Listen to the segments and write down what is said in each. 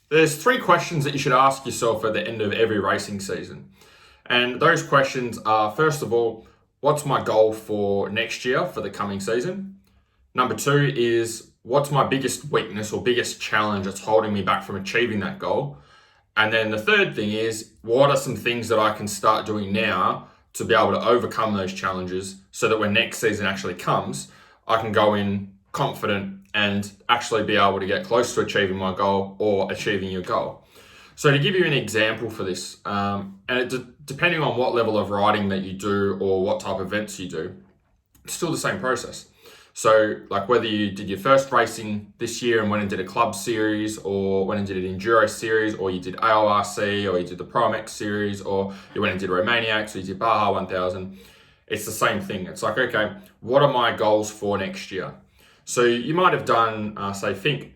There's three questions that you should ask yourself at the end of every racing season. And those questions are, first of all, what's my goal for next year for the coming season? Number two is, what's my biggest weakness or biggest challenge that's holding me back from achieving that goal? And then the third thing is, what are some things that I can start doing now to be able to overcome those challenges so that when next season actually comes, I can go in confident and actually be able to get close to achieving my goal or achieving your goal. So to give you an example for this, depending on what level of riding that you do or what type of events you do, it's still the same process. So like whether you did your first racing this year and went and did a club series, or went and did an enduro series, or you did AORC, or you did the Pro MX series, or you went and did Romaniacs, or you did Baja 1000, it's the same thing. It's like, okay, what are my goals for next year? So you might have done, say, Finke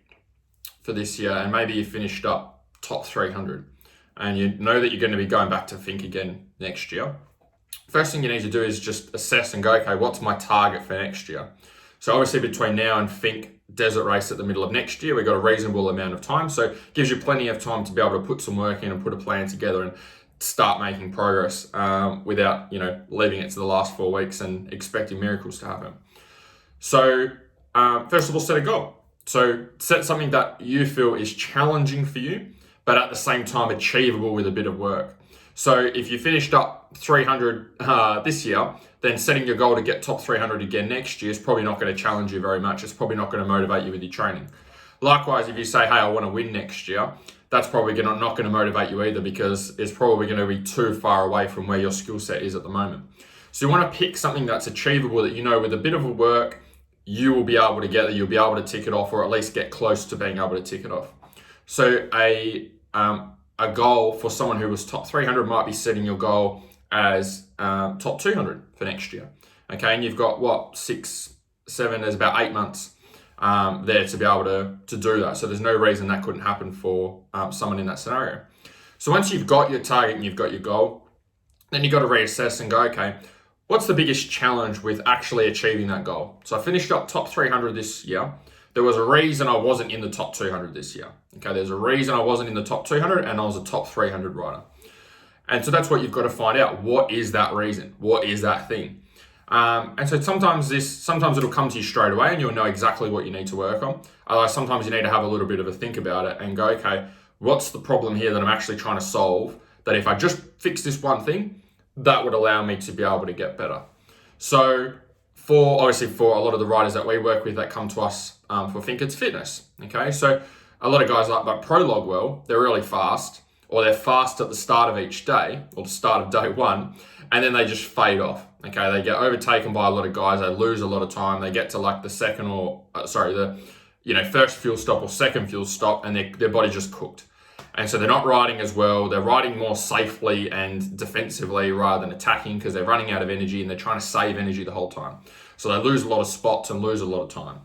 for this year, and maybe you finished up top 300, and you know that you're going to be going back to Finke again next year. First thing you need to do is just assess and go, okay, what's my target for next year? So obviously between now and Finke desert race at the middle of next year, we've got a reasonable amount of time. So it gives you plenty of time to be able to put some work in and put a plan together and start making progress without, leaving it to the last 4 weeks and expecting miracles to happen. So first of all, set a goal. So set something that you feel is challenging for you, but at the same time achievable with a bit of work. So if you finished up 300 this year, then setting your goal to get top 300 again next year is probably not going to challenge you very much. It's probably not going to motivate you with your training. Likewise, if you say, hey, I want to win next year, that's probably not going to motivate you either, because it's probably going to be too far away from where your skill set is at the moment. So you want to pick something that's achievable, that with a bit of work, you will be able to get there, you'll be able to tick it off, or at least get close to being able to tick it off. So a goal for someone who was top 300 might be setting your goal as top 200 for next year. Okay, and you've got 6, 7, there's about 8 months there to be able to do that. So there's no reason that couldn't happen for someone in that scenario. So once you've got your target and you've got your goal, then you've got to reassess and go, okay, what's the biggest challenge with actually achieving that goal? So I finished up top 300 this year. There was a reason I wasn't in the top 200 this year. Okay, there's a reason I wasn't in the top 200 and I was a top 300 rider. And so that's what you've got to find out. What is that reason? What is that thing? And so sometimes it'll come to you straight away and you'll know exactly what you need to work on. Otherwise, sometimes you need to have a little bit of a think about it and go, okay, what's the problem here that I'm actually trying to solve? That if I just fix this one thing, that would allow me to be able to get better. So for a lot of the riders that we work with that come to us for Finke, it's fitness. Okay, so a lot of guys like Prolog, they're really fast, or they're fast at the start of each day, or the start of day one, and then they just fade off. Okay, they get overtaken by a lot of guys, they lose a lot of time, they get to like the first fuel stop or second fuel stop, and their body just cooked. And so they're not riding as well, they're riding more safely and defensively rather than attacking, because they're running out of energy and they're trying to save energy the whole time. So they lose a lot of spots and lose a lot of time.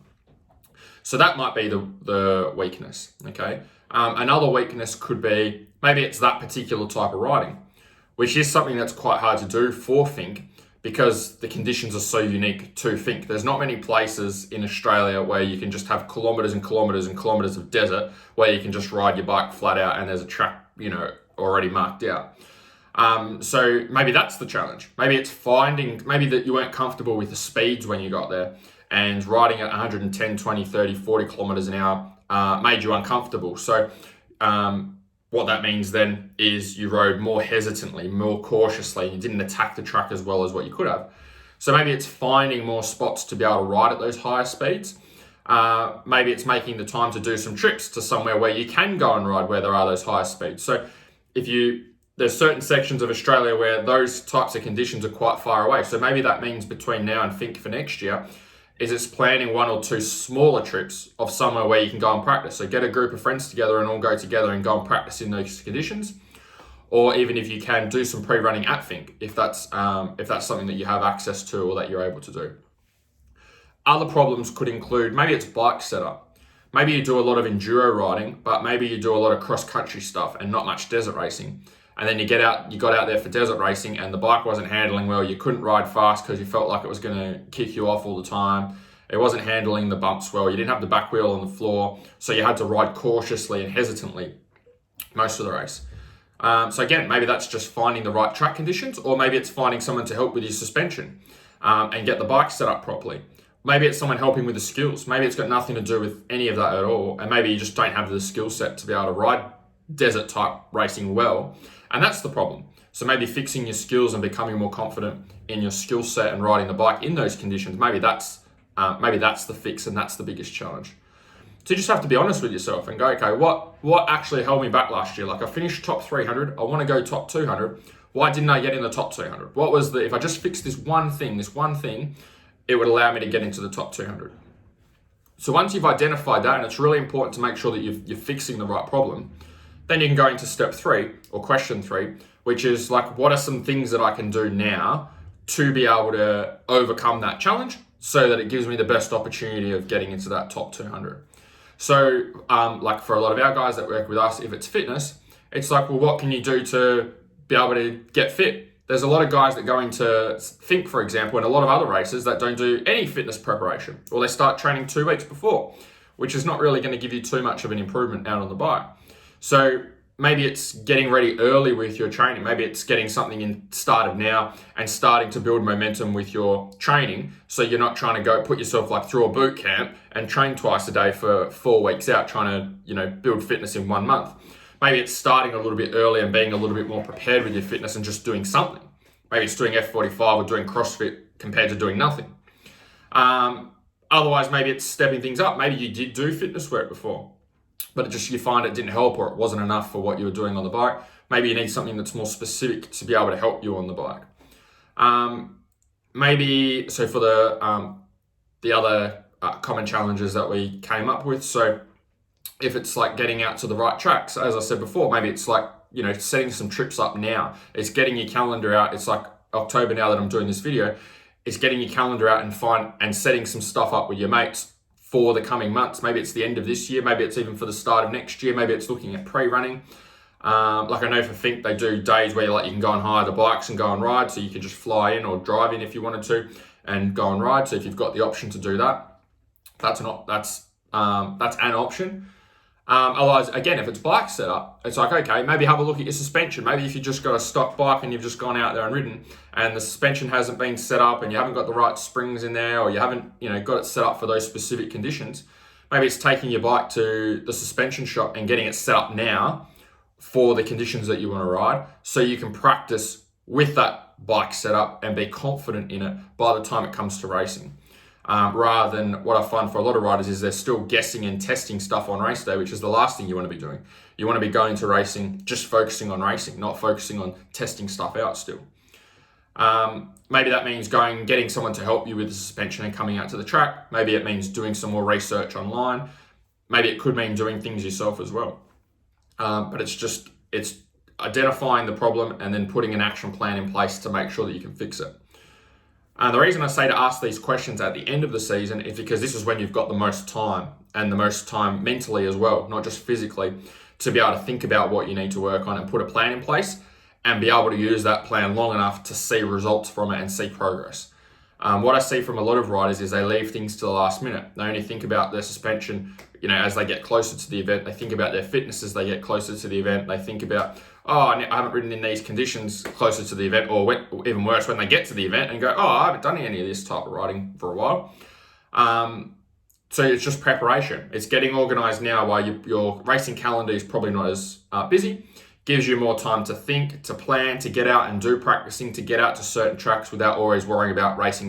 So that might be the weakness, okay? Another weakness could be, maybe it's that particular type of riding, which is something that's quite hard to do for Finke because the conditions are so unique to Finke. There's not many places in Australia where you can just have kilometres and kilometres and kilometres of desert where you can just ride your bike flat out and there's a track, already marked out. So maybe that's the challenge. Maybe it's maybe that you weren't comfortable with the speeds when you got there, and riding at 110, 20, 30, 40 kilometers an hour made you uncomfortable. So what that means then is you rode more hesitantly, more cautiously. You didn't attack the track as well as what you could have. So maybe it's finding more spots to be able to ride at those higher speeds. Maybe it's making the time to do some trips to somewhere where you can go and ride where there are those higher speeds. So there's certain sections of Australia where those types of conditions are quite far away. So maybe that means between now and Finke for next year is it's planning 1 or 2 smaller trips of somewhere where you can go and practice. So get a group of friends together and all go together and go and practice in those conditions. Or even if you can, do some pre-running at Finke, if that's something that you have access to or that you're able to do. Other problems could include, maybe it's bike setup. Maybe you do a lot of enduro riding, but maybe you do a lot of cross-country stuff and not much desert racing. And then you got out there for desert racing and the bike wasn't handling well. You couldn't ride fast because you felt like it was going to kick you off all the time. It wasn't handling the bumps well. You didn't have the back wheel on the floor, so you had to ride cautiously and hesitantly. most of the race. So again, maybe that's just finding the right track conditions, or maybe it's finding someone to help with your suspension and get the bike set up properly. Maybe it's someone helping with the skills. Maybe it's got nothing to do with any of that at all. And maybe you just don't have the skill set to be able to ride desert type racing well. And that's the problem. So maybe fixing your skills and becoming more confident in your skill set and riding the bike in those conditions, maybe that's the fix, and that's the biggest challenge. So you just have to be honest with yourself and go, okay, what actually held me back last year? Like, I finished top 300, I want to go top 200. Why didn't I get in the top 200? What was if I just fixed this one thing, it would allow me to get into the top 200. So once you've identified that, and it's really important to make sure that you're fixing the right problem, then you can go into step 3 or question 3, which is like, what are some things that I can do now to be able to overcome that challenge so that it gives me the best opportunity of getting into that top 200. So like for a lot of our guys that work with us, if it's fitness, it's like, well, what can you do to be able to get fit? There's a lot of guys that go into Think, for example, and a lot of other races that don't do any fitness preparation, or they start training 2 weeks before, which is not really going to give you too much of an improvement out on the bike. So maybe it's getting ready early with your training. Maybe it's getting something in started now and starting to build momentum with your training. So you're not trying to go put yourself like through a boot camp and train twice a day for 4 weeks out, trying to, build fitness in 1 month. Maybe it's starting a little bit early and being a little bit more prepared with your fitness and just doing something. Maybe it's doing F45 or doing CrossFit compared to doing nothing. Otherwise, maybe it's stepping things up. Maybe you did do fitness work before, but you find it didn't help, or it wasn't enough for what you were doing on the bike. Maybe you need something that's more specific to be able to help you on the bike. Maybe, so for the other common challenges that we came up with, so if it's like getting out to the right tracks, as I said before, maybe it's like, setting some trips up now. It's getting your calendar out. It's like October now that I'm doing this video. It's getting your calendar out and setting some stuff up with your mates for the coming months. Maybe it's the end of this year. Maybe it's even for the start of next year. Maybe it's looking at pre-running. Like I know for Think, they do days where you can go and hire the bikes and go and ride. So you can just fly in or drive in if you wanted to and go and ride. So if you've got the option to do that, that's an option. Otherwise, again, if it's bike setup, it's like, okay, maybe have a look at your suspension. Maybe if you just got a stock bike and you've just gone out there and ridden and the suspension hasn't been set up and you haven't got the right springs in there, or you haven't, got it set up for those specific conditions, maybe it's taking your bike to the suspension shop and getting it set up now for the conditions that you want to ride, so you can practice with that bike setup and be confident in it by the time it comes to racing. Rather than what I find for a lot of riders is they're still guessing and testing stuff on race day, which is the last thing you want to be doing. You want to be going to racing, just focusing on racing, not focusing on testing stuff out still. Maybe that means getting someone to help you with the suspension and coming out to the track. Maybe it means doing some more research online. Maybe it could mean doing things yourself as well. But it's identifying the problem and then putting an action plan in place to make sure that you can fix it. And the reason I say to ask these questions at the end of the season is because this is when you've got the most time, and the most time mentally as well, not just physically, to be able to think about what you need to work on and put a plan in place and be able to use that plan long enough to see results from it and see progress. What I see from a lot of riders is they leave things to the last minute. They only think about their suspension, as they get closer to the event. They think about their fitness as they get closer to the event. They think about, I haven't ridden in these conditions closer to the event, or even worse, when they get to the event and go, I haven't done any of this type of riding for a while. So it's just preparation. It's getting organized now while your racing calendar is probably not as busy. Gives you more time to think, to plan, to get out and do practicing, to get out to certain tracks without always worrying about racing.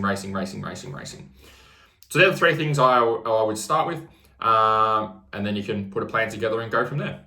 So they're the 3 things I would start with. And then you can put a plan together and go from there.